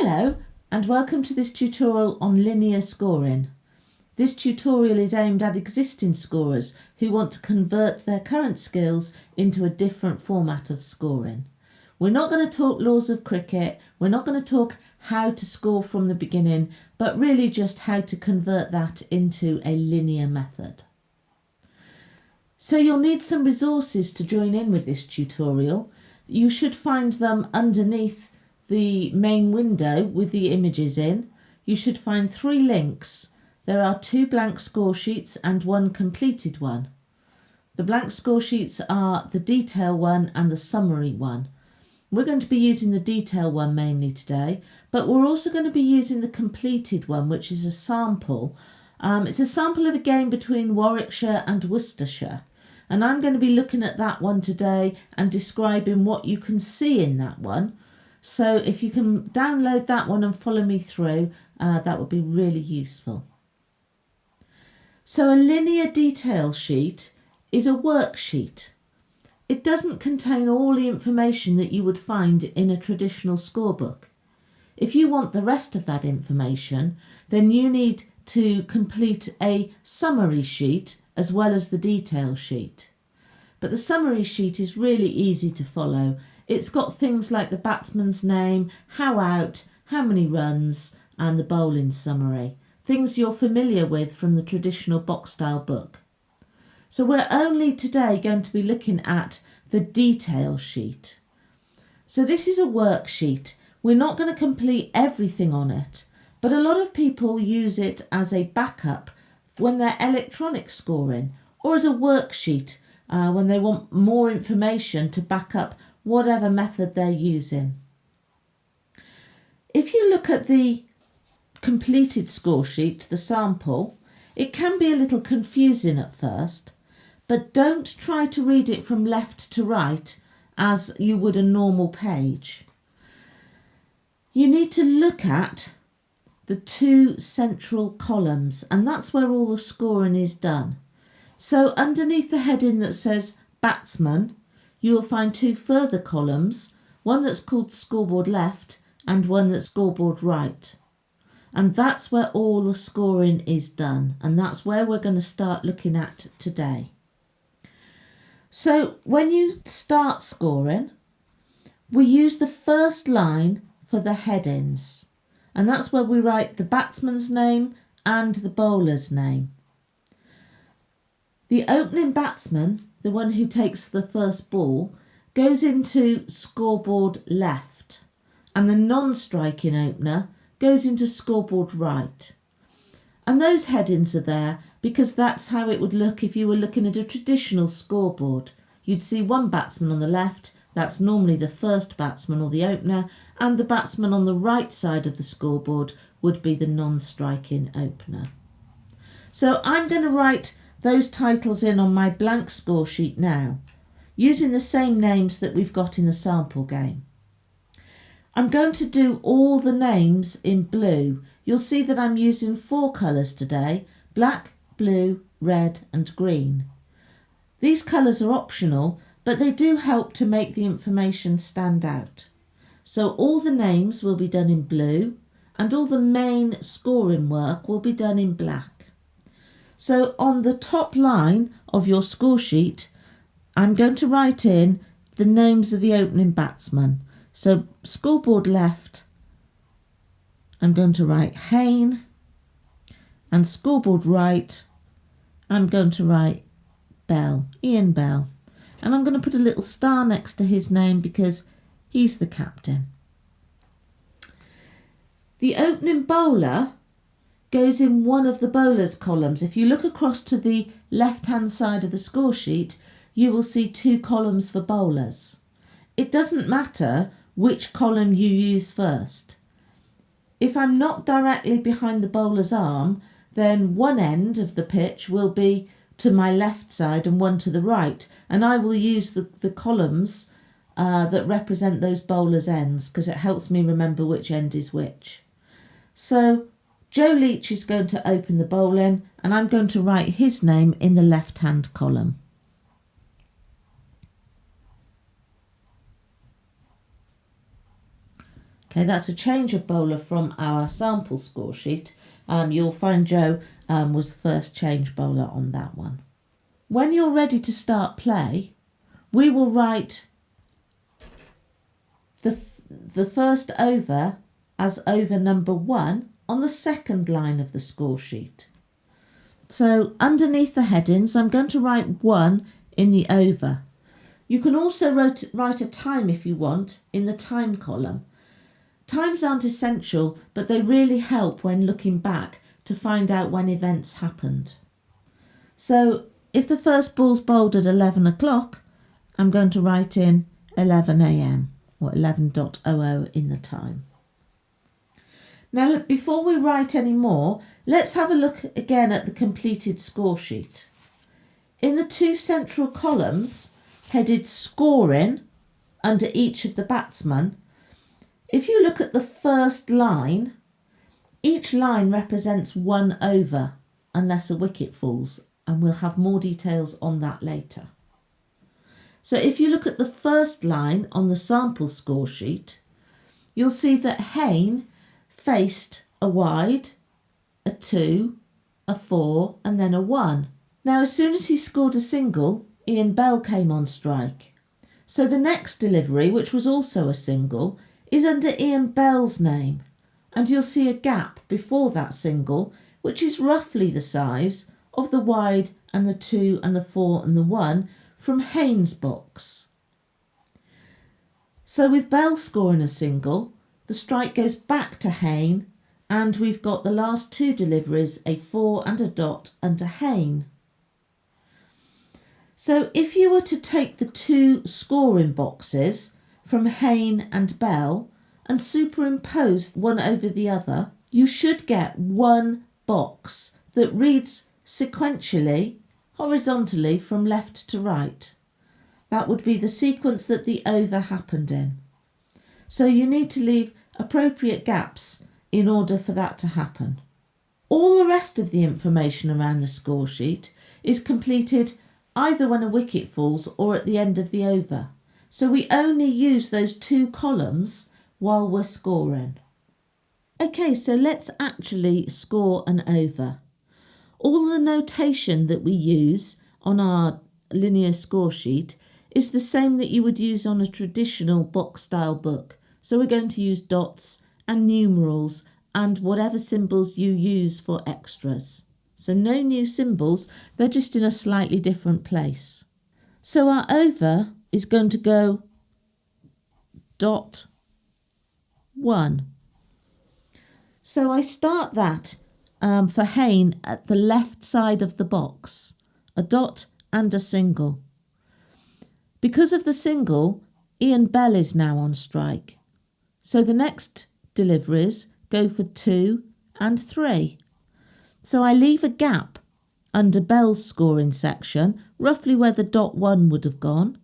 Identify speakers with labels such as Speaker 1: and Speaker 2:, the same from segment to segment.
Speaker 1: Hello and welcome to this tutorial on linear scoring. This tutorial is aimed at existing scorers who want to convert their current skills into a different format of scoring. We're not going to talk laws of cricket, we're not going to talk how to score from the beginning, but really just how to convert that into a linear method. So you'll need some resources to join in with this tutorial. You should find them underneath the main window with the images in. You should find 3 links. There are 2 blank score sheets and 1 completed one. The blank score sheets are the detail one and the summary one. We're going to be using the detail one mainly today, but we're also going to be using the completed one, which is a sample. It's a sample of a game between Warwickshire and Worcestershire. And I'm going to be looking at that one today and describing what you can see in that one. So if you can download that one and follow me through, that would be really useful. So a linear detail sheet is a worksheet. It doesn't contain all the information that you would find in a traditional scorebook. If you want the rest of that information, then you need to complete a summary sheet as well as the detail sheet. But the summary sheet is really easy to follow. It's got things like the batsman's name, how out, how many runs, and the bowling summary. Things you're familiar with from the traditional box style book. So we're only today going to be looking at the detail sheet. So this is a worksheet. We're not going to complete everything on it, but a lot of people use it as a backup when they're electronic scoring, or as a worksheet when they want more information to back up whatever method they're using. If you look at the completed score sheet, the sample, it can be a little confusing at first, but don't try to read it from left to right as you would a normal page. You need to look at the 2 central columns, and that's where all the scoring is done. So underneath the heading that says batsman, you will find 2 further columns, one that's called scoreboard left and one that's scoreboard right. And that's where all the scoring is done, and that's where we're going to start looking at today. So when you start scoring, we use the first line for the headings. And that's where we write the batsman's name and the bowler's name. The opening batsman, the one who takes the first ball, goes into scoreboard left, and the non-striking opener goes into scoreboard right. And those headings are there because that's how it would look if you were looking at a traditional scoreboard. You'd see one batsman on the left, that's normally the first batsman or the opener, and the batsman on the right side of the scoreboard would be the non-striking opener. So I'm going to write those titles in on my blank score sheet now, using the same names that we've got in the sample game. I'm going to do all the names in blue. You'll see that I'm using 4 colours today: black, blue, red and green. These colours are optional, but they do help to make the information stand out. So all the names will be done in blue and all the main scoring work will be done in black. So on the top line of your score sheet, I'm going to write in the names of the opening batsmen. So scoreboard left, I'm going to write Hayne, and scoreboard right, I'm going to write Bell, Ian Bell. And I'm going to put a little star next to his name because he's the captain. The opening bowler goes in one of the bowler's columns. If you look across to the left-hand side of the score sheet, you will see 2 columns for bowlers. It doesn't matter which column you use first. If I'm not directly behind the bowler's arm, then one end of the pitch will be to my left side and one to the right, and I will use the columns that represent those bowlers' ends because it helps me remember which end is which. So Joe Leach is going to open the bowling, and I'm going to write his name in the left-hand column. Okay, that's a change of bowler from our sample score sheet. You'll find Joe was the first change bowler on that one. When you're ready to start play, we will write the first over as over number 1 on the second line of the score sheet. So underneath the headings, I'm going to write 1 in the over. You can also write a time if you want in the time column. Times aren't essential, but they really help when looking back to find out when events happened. So if the first ball's bowled at 11 o'clock, I'm going to write in 11 a.m. or 11.00 in the time. Now, before we write any more, let's have a look again at the completed score sheet. In the 2 central columns, headed scoring under each of the batsmen, if you look at the first line, each line represents 1 over, unless a wicket falls, and we'll have more details on that later. So if you look at the first line on the sample score sheet, you'll see that Hayne faced a wide, a 2, a 4 and then a 1. Now as soon as he scored a single, Ian Bell came on strike. So the next delivery, which was also a single, is under Ian Bell's name, and you'll see a gap before that single, which is roughly the size of the wide and the 2 and the 4 and the 1 from Hayne's box. So with Bell scoring a single, the strike goes back to Hayne, and we've got the last 2 deliveries, a 4 and a dot under Hayne. So if you were to take the 2 scoring boxes from Hayne and Bell and superimpose one over the other, you should get one box that reads sequentially, horizontally from left to right. That would be the sequence that the over happened in. So you need to leave appropriate gaps in order for that to happen. All the rest of the information around the score sheet is completed either when a wicket falls or at the end of the over. So we only use those 2 columns while we're scoring. Okay, so let's actually score an over. All the notation that we use on our linear score sheet is the same that you would use on a traditional box style book. So we're going to use dots and numerals and whatever symbols you use for extras. So no new symbols, they're just in a slightly different place. So our over is going to go dot 1. So I start that for Hayne at the left side of the box, a dot and a single. Because of the single, Ian Bell is now on strike. So the next deliveries go for 2 and 3. So I leave a gap under Bell's scoring section, roughly where the dot 1 would have gone,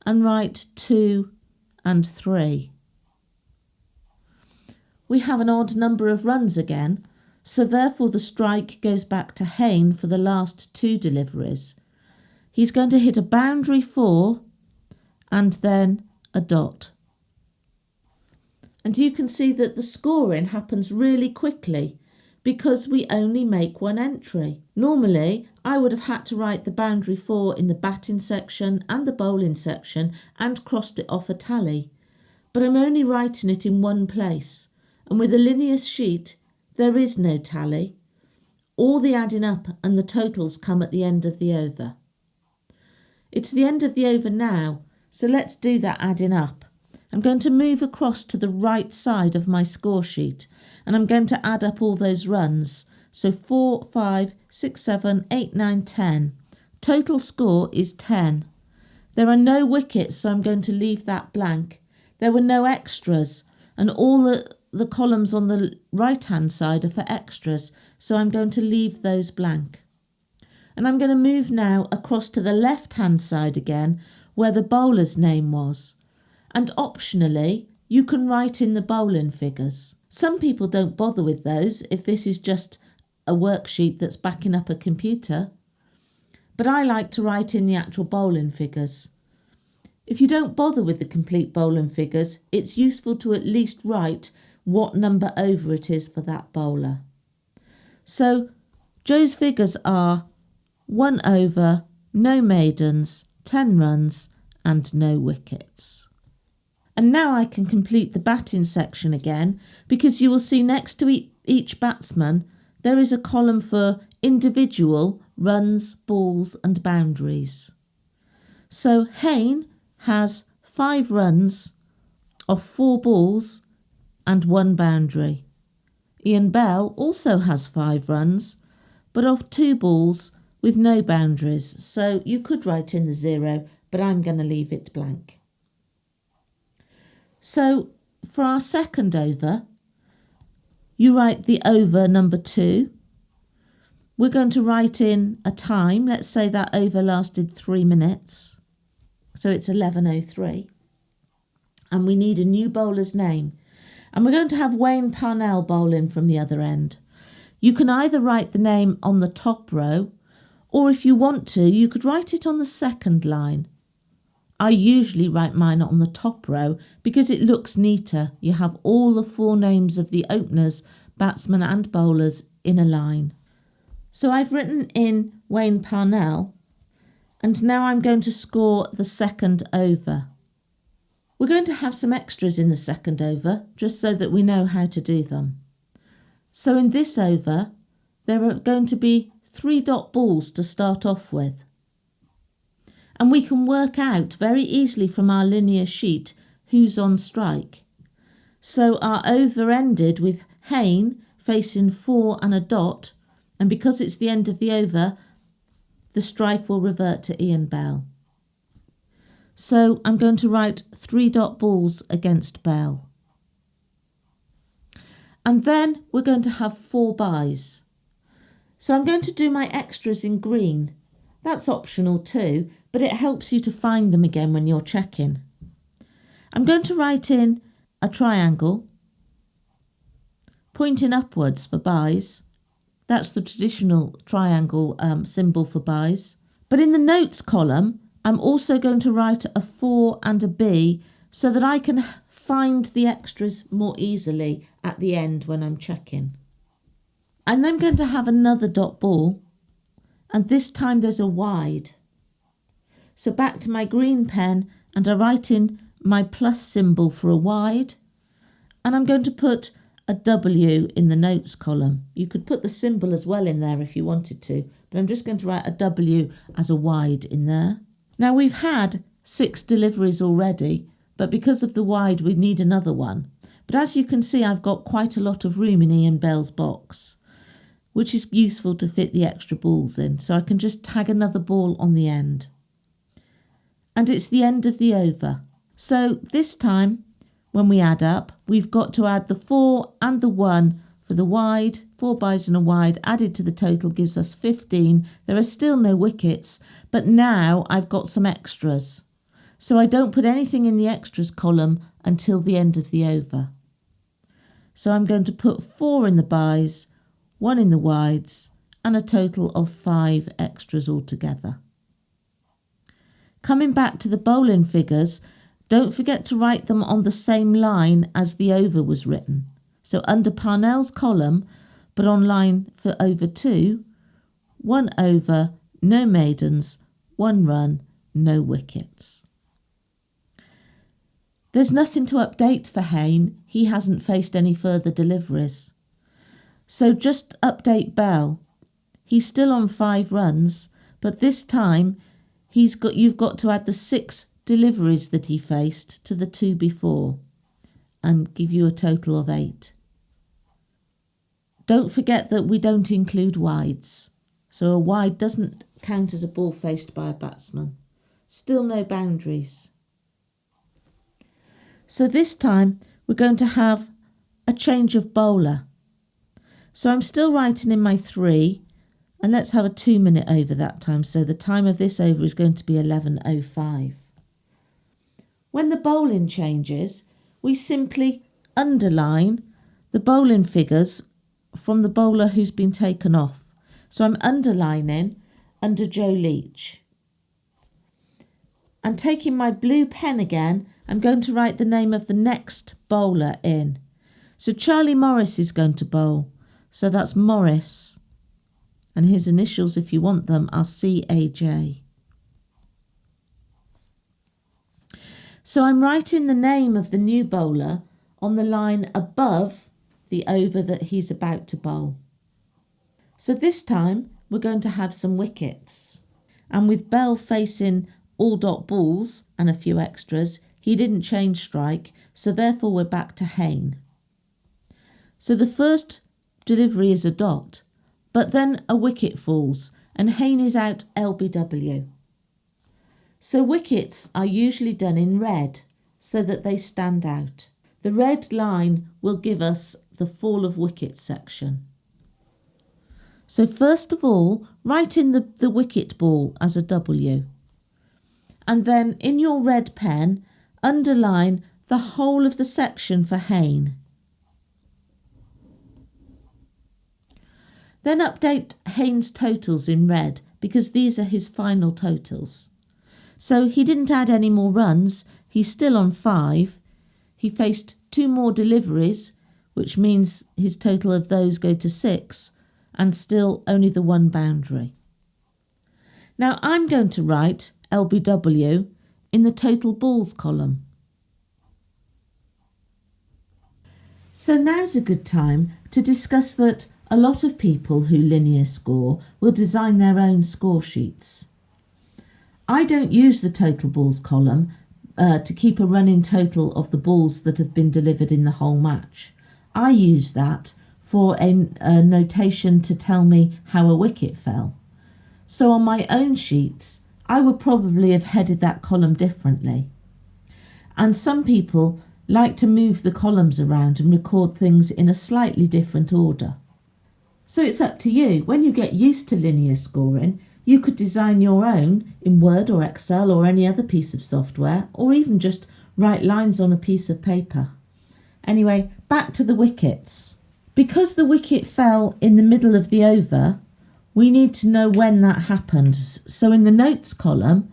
Speaker 1: and write 2 and 3. We have an odd number of runs again, so therefore the strike goes back to Hayne for the last 2 deliveries. He's going to hit a boundary 4 and then a dot. And you can see that the scoring happens really quickly because we only make 1 entry. Normally, I would have had to write the boundary 4 in the batting section and the bowling section and crossed it off a tally. But I'm only writing it in one place. And with a linear sheet, there is no tally. All the adding up and the totals come at the end of the over. It's the end of the over now, so let's do that adding up. I'm going to move across to the right side of my score sheet and I'm going to add up all those runs. So 4, 5, 6, 7, 8, 9, 10. Total score is 10. There are no wickets, so I'm going to leave that blank. There were no extras, and all the columns on the right-hand side are for extras, so I'm going to leave those blank. And I'm going to move now across to the left-hand side again, where the bowler's name was. And optionally, you can write in the bowling figures. Some people don't bother with those if this is just a worksheet that's backing up a computer. But I like to write in the actual bowling figures. If you don't bother with the complete bowling figures, it's useful to at least write what number over it is for that bowler. So Joe's figures are 1 over, no maidens, 10 runs and no wickets. And now I can complete the batting section again, because you will see next to each batsman there is a column for individual runs, balls and boundaries. So Hayne has 5 runs off 4 balls and 1 boundary. Ian Bell also has 5 runs, but off 2 balls with no boundaries. So you could write in the 0, but I'm going to leave it blank. So for our second over, you write the over number 2. We're going to write in a time. Let's say that over lasted 3 minutes. So it's 11:03. And we need a new bowler's name. And we're going to have Wayne Parnell bowl in from the other end. You can either write the name on the top row, or if you want to, you could write it on the second line. I usually write mine on the top row because it looks neater. You have all the 4 names of the openers, batsmen and bowlers in a line. So I've written in Wayne Parnell, and now I'm going to score the second over. We're going to have some extras in the second over, just so that we know how to do them. So in this over, there are going to be 3 dot balls to start off with. And we can work out very easily from our linear sheet who's on strike. So our over ended with Hayne facing 4 and a dot, and because it's the end of the over, the strike will revert to Ian Bell. So I'm going to write 3 dot balls against Bell. And then we're going to have 4 byes. So I'm going to do my extras in green. That's optional too, but it helps you to find them again when you're checking. I'm going to write in a triangle, pointing upwards for byes. That's the traditional triangle symbol for byes. But in the notes column, I'm also going to write a 4 and a B so that I can find the extras more easily at the end when I'm checking. I'm then going to have another dot ball, and this time there's a wide. So back to my green pen, and I write in my plus symbol for a wide, and I'm going to put a W in the notes column. You could put the symbol as well in there if you wanted to, but I'm just going to write a W as a wide in there. Now we've had 6 deliveries already, but because of the wide we need another one. But as you can see, I've got quite a lot of room in Ian Bell's box, which is useful to fit the extra balls in. So I can just tag another ball on the end. And it's the end of the over. So this time, when we add up, we've got to add the 4 and the 1 for the wide. 4 byes and a wide added to the total gives us 15. There are still no wickets, but now I've got some extras. So I don't put anything in the extras column until the end of the over. So I'm going to put 4 in the byes, 1 in the wides, and a total of 5 extras altogether. Coming back to the bowling figures, don't forget to write them on the same line as the over was written. So under Parnell's column, but on line for over 2, 1 over, no maidens, 1 run, no wickets. There's nothing to update for Hayne. He hasn't faced any further deliveries. So just update Bell. He's still on 5 runs, but this time you've got to add the 6 deliveries that he faced to the 2 before and give you a total of 8. Don't forget that we don't include wides. So a wide doesn't count as a ball faced by a batsman. Still no boundaries. So this time we're going to have a change of bowler. So I'm still writing in my 3, and let's have a 2-minute over that time. So the time of this over is going to be 11:05. When the bowling changes, we simply underline the bowling figures from the bowler who's been taken off. So I'm underlining under Joe Leach. And taking my blue pen again, I'm going to write the name of the next bowler in. So Charlie Morris is going to bowl. So that's Morris. And his initials, if you want them, are CAJ. So I'm writing the name of the new bowler on the line above the over that he's about to bowl. So this time we're going to have some wickets. And with Bell facing all dot balls and a few extras, he didn't change strike, so therefore we're back to Hayne. So the first delivery is a dot, but then a wicket falls and Hayne is out LBW. So wickets are usually done in red so that they stand out. The red line will give us the fall of wicket section. So first of all, write in the wicket ball as a W. And then in your red pen, underline the whole of the section for Hayne. Then update Hayne's totals in red because these are his final totals. So he didn't add any more runs, he's still on 5. He faced 2 more deliveries, which means his total of those go to 6, and still only the 1 boundary. Now I'm going to write LBW in the total balls column. So now's a good time to discuss that a lot of people who linear score will design their own score sheets. I don't use the total balls column to keep a running total of the balls that have been delivered in the whole match. I use that for a notation to tell me how a wicket fell. So on my own sheets, I would probably have headed that column differently. And some people like to move the columns around and record things in a slightly different order. So it's up to you. When you get used to linear scoring, you could design your own in Word or Excel or any other piece of software, or even just write lines on a piece of paper. Anyway, back to the wickets. Because the wicket fell in the middle of the over, we need to know when that happened. So in the notes column,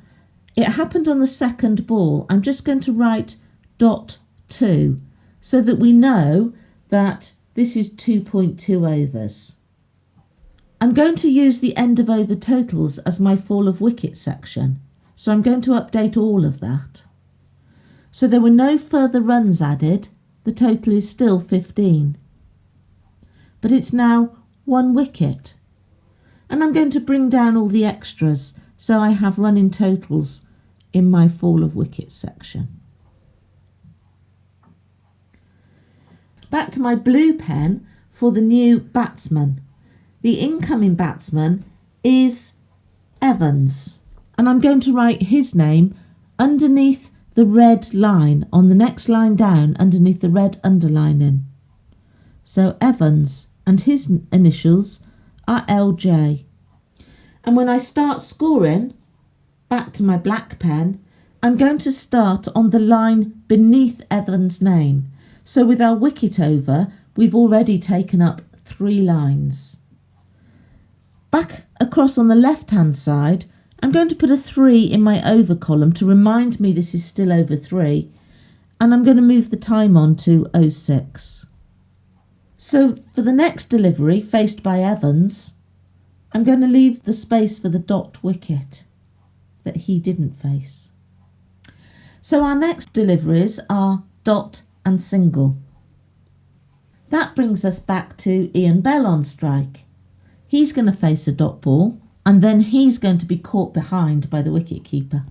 Speaker 1: it happened on the second ball. I'm just going to write .2 so that we know that this is 2.2 overs. I'm going to use the end of over totals as my fall of wicket section. So I'm going to update all of that. So there were no further runs added. The total is still 15. But it's now 1 wicket. And I'm going to bring down all the extras so I have running totals in my fall of wicket section. Back to my blue pen for the new batsman. The incoming batsman is Evans, and I'm going to write his name underneath the red line on the next line down underneath the red underlining. So Evans, and his initials are LJ. And when I start scoring, back to my black pen, I'm going to start on the line beneath Evans' name. So with our wicket over, we've already taken up 3 lines. Back across on the left-hand side, I'm going to put a 3 in my over column to remind me this is still over 3, and I'm going to move the time on to 06. So for the next delivery, faced by Evans, I'm going to leave the space for the dot wicket that he didn't face. So our next deliveries are dot and single. That brings us back to Ian Bell on strike. He's going to face a dot ball and then he's going to be caught behind by the wicket keeper.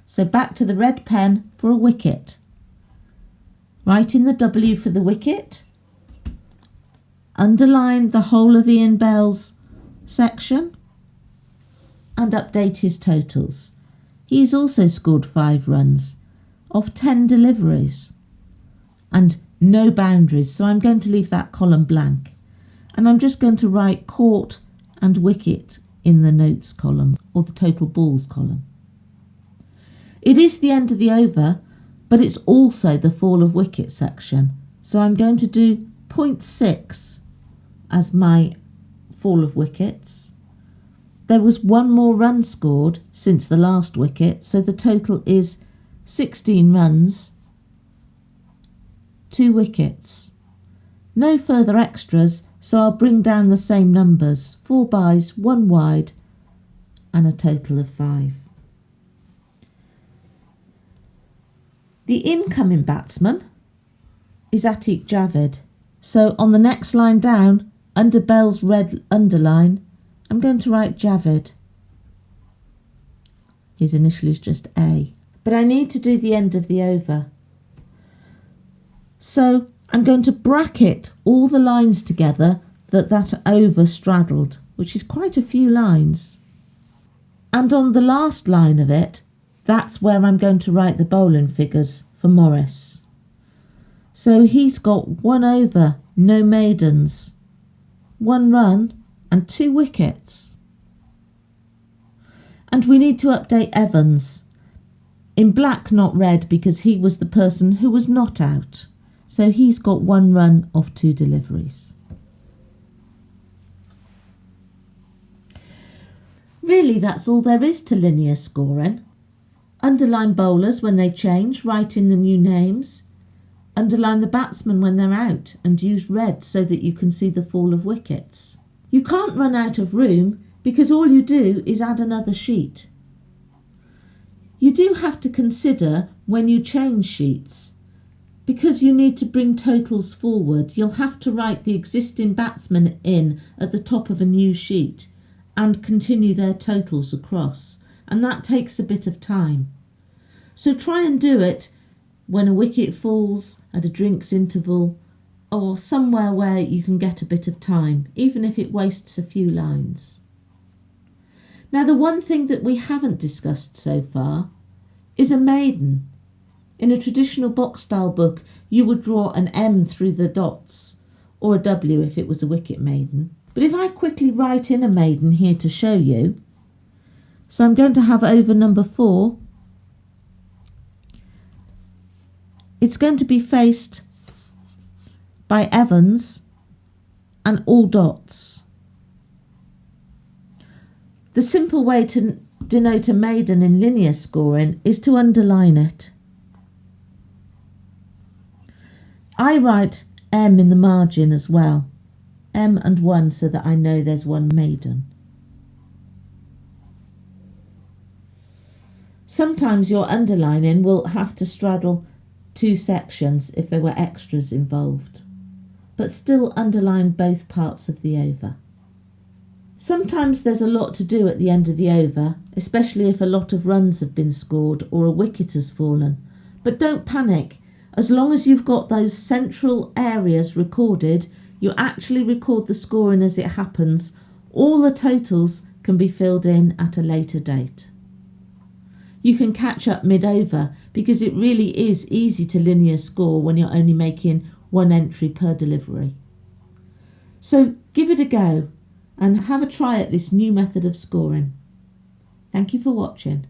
Speaker 1: So back to the red pen for a wicket. Write in the W for the wicket. Underline the whole of Ian Bell's section and update his totals. He's also scored 5 runs off 10 deliveries and no boundaries, so I'm going to leave that column blank. And I'm just going to write caught and wicket in the notes column or the total balls column. It is the end of the over, but it's also the fall of wicket section. So I'm going to do 0.6 as my fall of wickets. there was one more run scored since the last wicket, so the total is 16 runs, 2 wickets. No further extras, so I'll bring down the same numbers, 4 byes, 1 wide, and a total of 5. The incoming batsman is Atiq Javed. So on the next line down, under Bell's red underline, I'm going to write Javed. His initial is just A. But I need to do the end of the over. So I'm going to bracket all the lines together that over straddled, which is quite a few lines. And on the last line of it, that's where I'm going to write the bowling figures for Morris. So he's got 1 over, no maidens, 1 run and 2 wickets. And we need to update Evans. In black, not red, because he was the person who was not out. So he's got 1 run off 2 deliveries. Really, that's all there is to linear scoring. Underline bowlers when they change, write in the new names. Underline the batsmen when they're out and use red so that you can see the fall of wickets. You can't run out of room because all you do is add another sheet. You do have to consider when you change sheets. Because you need to bring totals forward, you'll have to write the existing batsmen in at the top of a new sheet and continue their totals across, and that takes a bit of time. So try and do it when a wicket falls, at a drinks interval, or somewhere where you can get a bit of time, even if it wastes a few lines. Now, the one thing that we haven't discussed so far is a maiden. In a traditional box style book, you would draw an M through the dots, or a W if it was a wicket maiden. But if I quickly write in a maiden here to show you, so I'm going to have over number 4. It's going to be faced by Evans and all dots. The simple way to denote a maiden in linear scoring is to underline it. I write M in the margin as well, M and 1, so that I know there's 1 maiden. Sometimes your underlining will have to straddle 2 sections if there were extras involved, but still underline both parts of the over. Sometimes there's a lot to do at the end of the over, especially if a lot of runs have been scored or a wicket has fallen. But don't panic. As long as you've got those central areas recorded, you actually record the scoring as it happens. All the totals can be filled in at a later date. You can catch up mid-over because it really is easy to linear score when you're only making 1 entry per delivery. So give it a go and have a try at this new method of scoring. Thank you for watching.